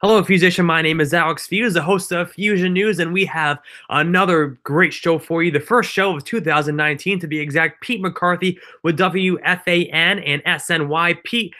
Hello, Feuzion. My name is Alex Fuse, the host of Fusion News, and we have another great show for you. The first show of 2019, to be exact. Pete McCarthy with WFAN and SNY. Pete,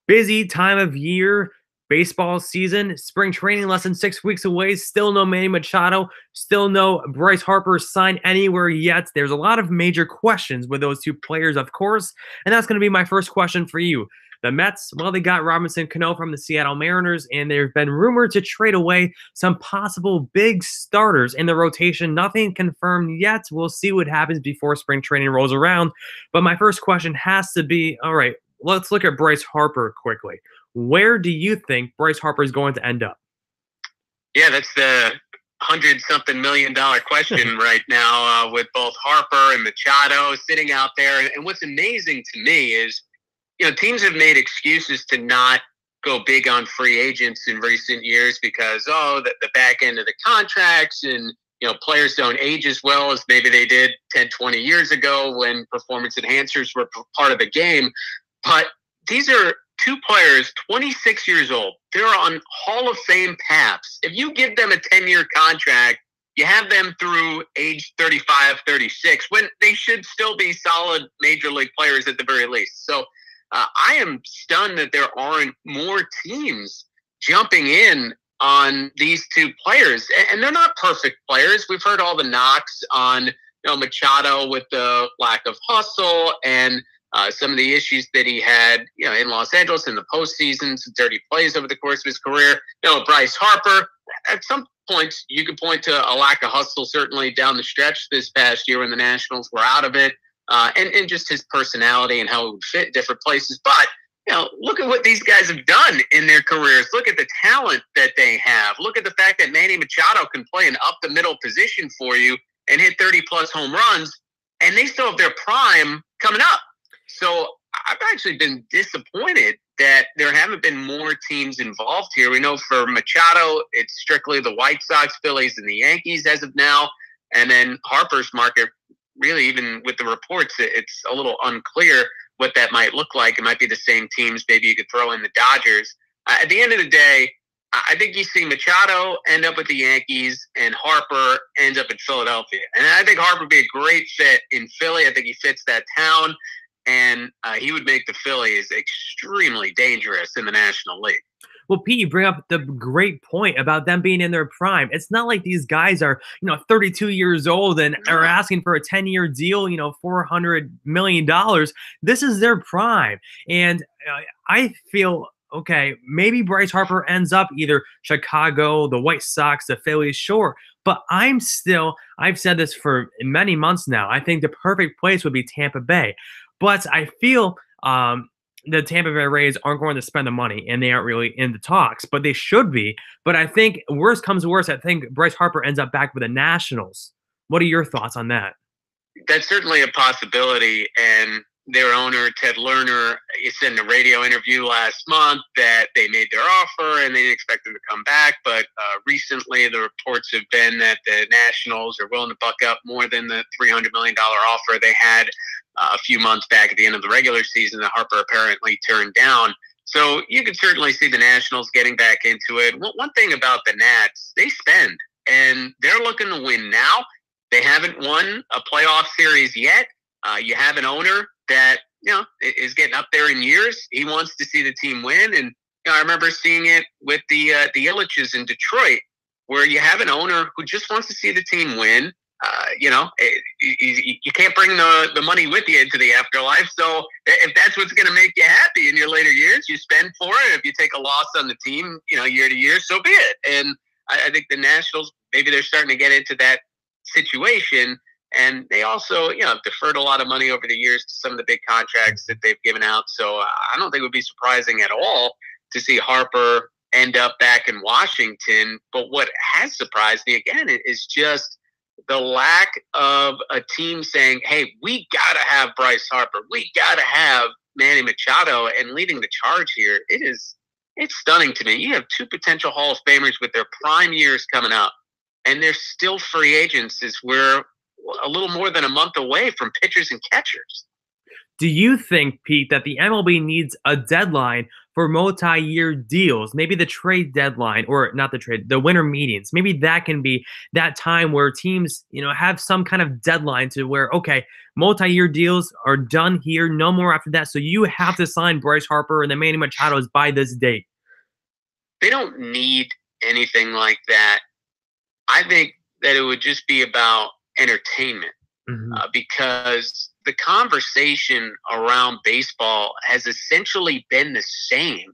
busy time of year, baseball season, spring training less than 6 weeks away. Still no Manny Machado, still no Bryce Harper signed anywhere yet. There's a lot of major questions with those two players, of course, and that's going to be my first question for you. The Mets, well, they got Robinson Cano from the Seattle Mariners, and there have been rumored to trade away some possible big starters in the rotation. Nothing confirmed yet. We'll see what happens before spring training rolls around. But my first question has to be, all right, let's look at Bryce Harper quickly. Where do you think Bryce Harper is going to end up? Yeah, that's the $100-something million question right now with both Harper and Machado sitting out there. And what's amazing to me is, teams have made excuses to not go big on free agents in recent years because, the back end of the contracts and, players don't age as well as maybe they did 10, 20 years ago when performance enhancers were part of the game. But these are two players, 26 years old. They're on Hall of Fame paths. If you give them a 10-year contract, you have them through age 35, 36, when they should still be solid major league players at the very least. So I am stunned that there aren't more teams jumping in on these two players. And they're not perfect players. We've heard all the knocks on Machado with the lack of hustle and some of the issues that he had in Los Angeles in the postseason, some dirty plays over the course of his career. Bryce Harper, at some points you could point to a lack of hustle, certainly down the stretch this past year when the Nationals were out of it. And just his personality and how it would fit different places. But, look at what these guys have done in their careers. Look at the talent that they have. Look at the fact that Manny Machado can play an up-the-middle position for you and hit 30-plus home runs, and they still have their prime coming up. So I've actually been disappointed that there haven't been more teams involved here. We know for Machado, it's strictly the White Sox, Phillies, and the Yankees as of now. And then Harper's market, really, even with the reports, it's a little unclear what that might look like. It might be the same teams. Maybe you could throw in the Dodgers. At the end of the day, I think you see Machado end up with the Yankees and Harper ends up in Philadelphia. And I think Harper would be a great fit in Philly. I think he fits that town, and he would make the Phillies extremely dangerous in the National League. Well, Pete, you bring up the great point about them being in their prime. It's not like these guys are, 32 years old and are asking for a 10-year deal, $400 million. This is their prime. And I feel, okay, maybe Bryce Harper ends up either Chicago, the White Sox, the Phillies, sure. But I've said this for many months now. I think the perfect place would be Tampa Bay. But I feel the Tampa Bay Rays aren't going to spend the money, and they aren't really in the talks, but they should be. But I think worst comes to worst, I think Bryce Harper ends up back with the Nationals. What are your thoughts on that? That's certainly a possibility, and their owner, Ted Lerner, said in a radio interview last month that they made their offer and they didn't expect them to come back. But recently, the reports have been that the Nationals are willing to buck up more than the $300 million offer they had a few months back at the end of the regular season that Harper apparently turned down. So you could certainly see the Nationals getting back into it. One thing about the Nats, they spend, and they're looking to win now. They haven't won a playoff series yet. You have an owner that, is getting up there in years. He wants to see the team win. And I remember seeing it with the Illiches in Detroit, where you have an owner who just wants to see the team win. You can't bring the money with you into the afterlife. So if that's what's going to make you happy in your later years, you spend for it. If you take a loss on the team, year to year, so be it. And I think the Nationals, maybe they're starting to get into that situation. And they also, have deferred a lot of money over the years to some of the big contracts that they've given out. So I don't think it would be surprising at all to see Harper end up back in Washington. But what has surprised me, again, is just the lack of a team saying, hey, we got to have Bryce Harper. We got to have Manny Machado, and leading the charge here. It's stunning to me. You have two potential Hall of Famers with their prime years coming up, and they're still free agents as we're a little more than a month away from pitchers and catchers. Do you think, Pete, that the MLB needs a deadline for multi-year deals. Maybe the trade deadline, or not the trade, the winter meetings. Maybe that can be that time where teams, have some kind of deadline to where, okay, multi-year deals are done here, no more after that. So you have to sign Bryce Harper and the Manny Machados by this date. They don't need anything like that. I think that it would just be about entertainment, because the conversation around baseball has essentially been the same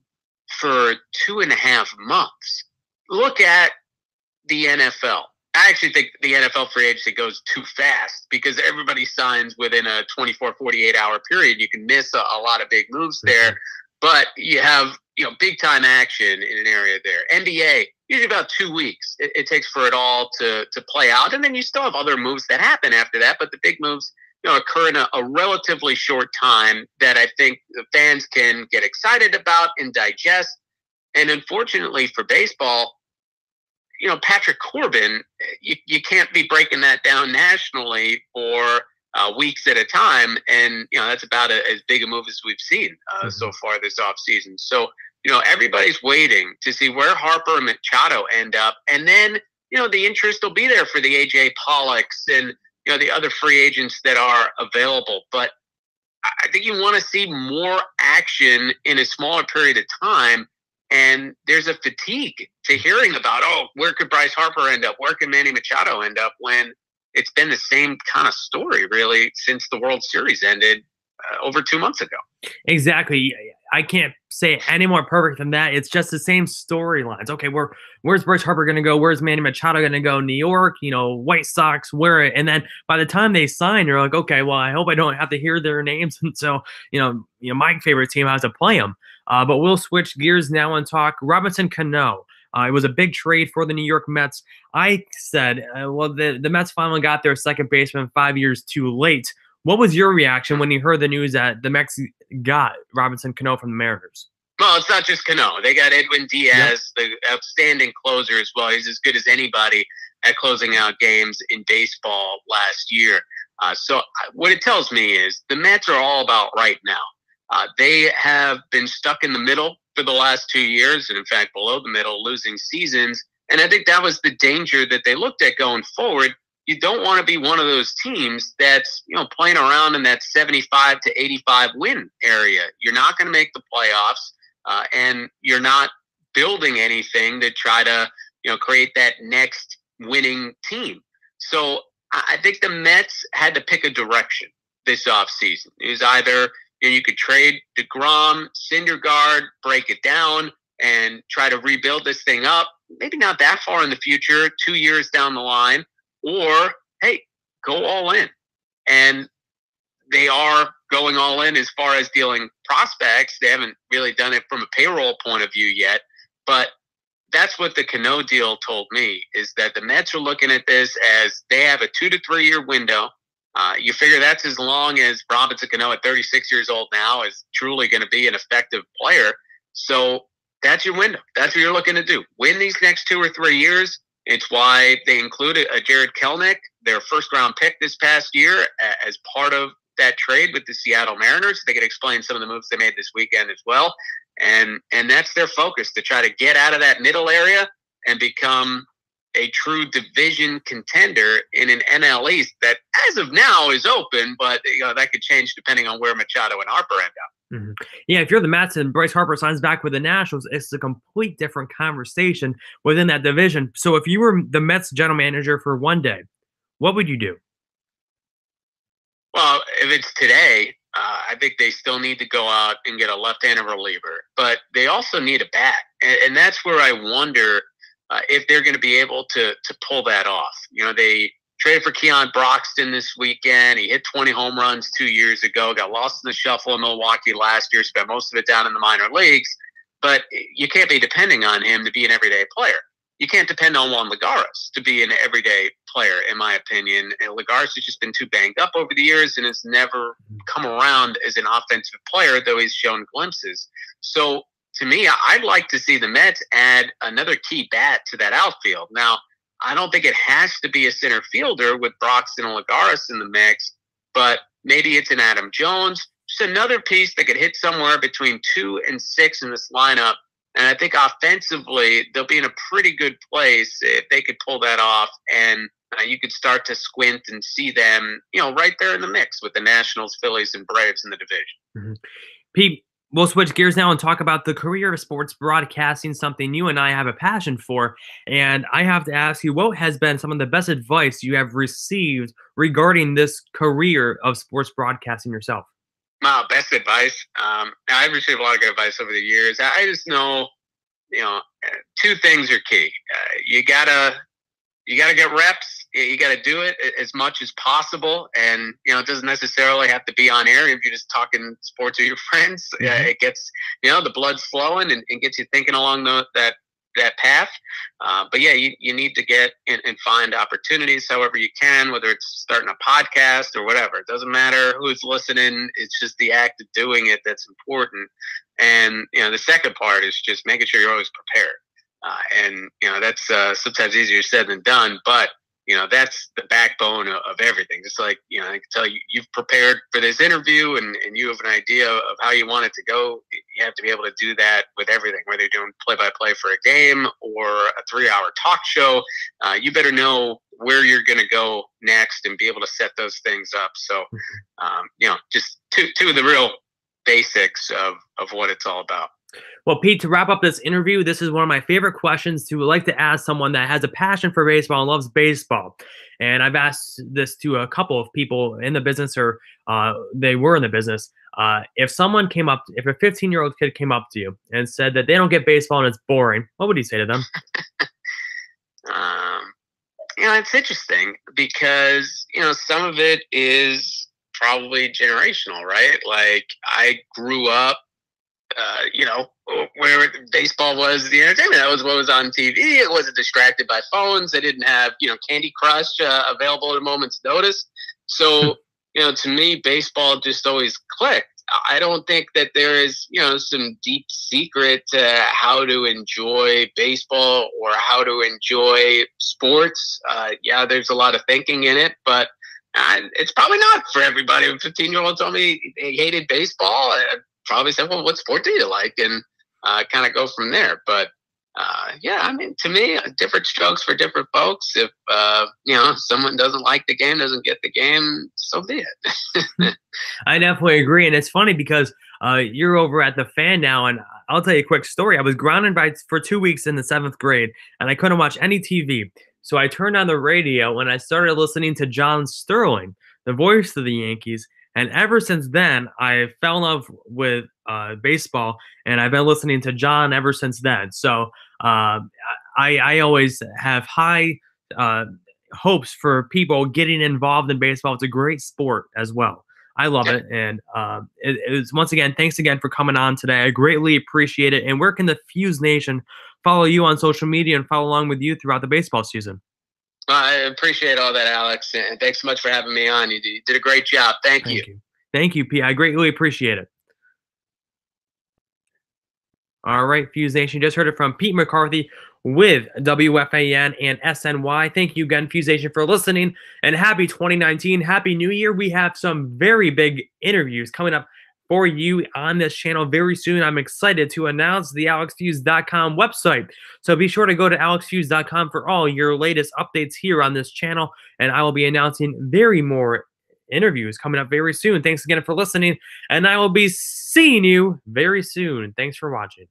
for 2.5 months. Look at the NFL. I actually think the NFL free agency goes too fast because everybody signs within a 24, 48-hour period. You can miss a lot of big moves there, but you have big time action in an area there. NBA, usually about 2 weeks it takes for it all to play out, and then you still have other moves that happen after that. But the big moves occur in a relatively short time that I think the fans can get excited about and digest. And unfortunately for baseball, Patrick Corbin, you can't be breaking that down nationally for weeks at a time. And, that's about as big a move as we've seen so far this offseason. So, everybody's waiting to see where Harper and Machado end up. And then, the interest will be there for the A.J. Pollocks and, the other free agents that are available. But I think you want to see more action in a smaller period of time. And there's a fatigue to hearing about, where could Bryce Harper end up? Where could Manny Machado end up? When it's been the same kind of story, really, since the World Series ended over 2 months ago. Exactly. I can't say any more perfect than that. It's just the same storylines. Okay, where's Bryce Harper going to go? Where's Manny Machado going to go? New York, White Sox, where? And then by the time they sign, you're like, okay, well, I hope I don't have to hear their names. And so, my favorite team has to play them. But we'll switch gears now and talk Robinson Cano. It was a big trade for the New York Mets. I said, the Mets finally got their second baseman 5 years too late. What was your reaction when you heard the news that the Mets got Robinson Cano from the Mariners? Well, it's not just Cano. They got Edwin Diaz, the outstanding closer as well. He's as good as anybody at closing out games in baseball last year. So what it tells me is the Mets are all about right now. They have been stuck in the middle for the last 2 years, and in fact below the middle, losing seasons. And I think that was the danger that they looked at going forward. You don't want to be one of those teams that's playing around in that 75 to 85 win area. You're not going to make the playoffs, and you're not building anything to try to create that next winning team. So I think the Mets had to pick a direction this offseason. It was either you could trade DeGrom, Syndergaard, break it down, and try to rebuild this thing up. Maybe not that far in the future, 2 years down the line. Or, hey, go all in. And they are going all in as far as dealing prospects. They haven't really done it from a payroll point of view yet. But that's what the Cano deal told me, is that the Mets are looking at this as they have a 2 to 3 year window. You figure that's as long as Robinson Cano at 36 years old now is truly going to be an effective player. So that's your window. That's what you're looking to do. Win these next 2 or 3 years. It's why they included a Jared Kelenic, their first-round pick this past year, as part of that trade with the Seattle Mariners. They could explain some of the moves they made this weekend as well. And that's their focus, to try to get out of that middle area and become a true division contender in an NL East that, as of now, is open, but that could change depending on where Machado and Harper end up. Yeah, if you're the Mets and Bryce Harper signs back with the Nationals, it's a complete different conversation within that division. So if you were the Mets general manager for one day, what would you do? Well, if it's today, I think they still need to go out and get a left-handed reliever. But they also need a bat. And that's where I wonder if they're going to be able to pull that off. They traded for Keon Broxton this weekend. He hit 20 home runs 2 years ago, got lost in the shuffle in Milwaukee last year, spent most of it down in the minor leagues. But you can't be depending on him to be an everyday player. You can't depend on Juan Lagares to be an everyday player, in my opinion. And Lagares has just been too banged up over the years and has never come around as an offensive player, though he's shown glimpses. So to me, I'd like to see the Mets add another key bat to that outfield. Now, I don't think it has to be a center fielder with Broxton and Lagares in the mix, but maybe it's an Adam Jones. just another piece that could hit somewhere between 2 and 6 in this lineup. And I think offensively, they'll be in a pretty good place if they could pull that off. And you could start to squint and see them, right there in the mix with the Nationals, Phillies, and Braves in the division. Mm-hmm. Pete, we'll switch gears now and talk about the career of sports broadcasting, something you and I have a passion for. And I have to ask you, what has been some of the best advice you have received regarding this career of sports broadcasting yourself? My best advice. I've received a lot of good advice over the years. I just know, two things are key. You gotta get reps. You gotta do it as much as possible, and it doesn't necessarily have to be on air. If you're just talking sports with your friends, it gets the blood's flowing and gets you thinking along that path. But yeah, you need to get and find opportunities however you can, whether it's starting a podcast or whatever. It doesn't matter who's listening. It's just the act of doing it that's important. And the second part is just making sure you're always prepared. And that's sometimes easier said than done, but that's the backbone of everything. Just like, I can tell you, you've prepared for this interview and you have an idea of how you want it to go. You have to be able to do that with everything, whether you're doing play-by-play for a game or a 3-hour talk show. You better know where you're going to go next and be able to set those things up. So, just two of the real basics of what it's all about. Well, Pete, to wrap up this interview, this is one of my favorite questions to like to ask someone that has a passion for baseball and loves baseball. And I've asked this to a couple of people in the business, or they were in the business. If a 15-year-old kid came up to you and said that they don't get baseball and it's boring, what would you say to them? It's interesting because, some of it is probably generational, right? Like I grew up, where baseball was the entertainment. That was what was on TV. It wasn't distracted by phones. They didn't have, Candy Crush available at a moment's notice. So, to me, baseball just always clicked. I don't think that there is, some deep secret to how to enjoy baseball or how to enjoy sports. There's a lot of thinking in it, but it's probably not for everybody. If a 15-year-old told me they hated baseball, I'd probably say, well, what sport do you like? And kind of go from there. But to me, different strokes for different folks. If someone doesn't like the game, doesn't get the game, so be it. I definitely agree, and it's funny because you're over at the Fan now, and I'll tell you a quick story. I was grounded for 2 weeks in the 7th grade, and I couldn't watch any TV. So I turned on the radio and I started listening to John Sterling, the voice of the Yankees. And ever since then, I fell in love with baseball, and I've been listening to John ever since then. So I always have high hopes for people getting involved in baseball. It's a great sport as well. I love it. And it's once again, thanks again for coming on today. I greatly appreciate it. And where can the Fuse Nation follow you on social media and follow along with you throughout the baseball season? I appreciate all that, Alex, and thanks so much for having me on. You did a great job. Thank you. Thank you, Pete. I greatly appreciate it. All right, Fuse Nation, you just heard it from Pete McCarthy with WFAN and SNY. Thank you again, Fuse Nation, for listening, and happy 2019. Happy New Year. We have some very big interviews coming up for you on this channel very soon. I'm excited to announce the AlexFuse.com website. So be sure to go to AlexFuse.com for all your latest updates here on this channel. And I will be announcing more interviews coming up very soon. Thanks again for listening. And I will be seeing you very soon. Thanks for watching.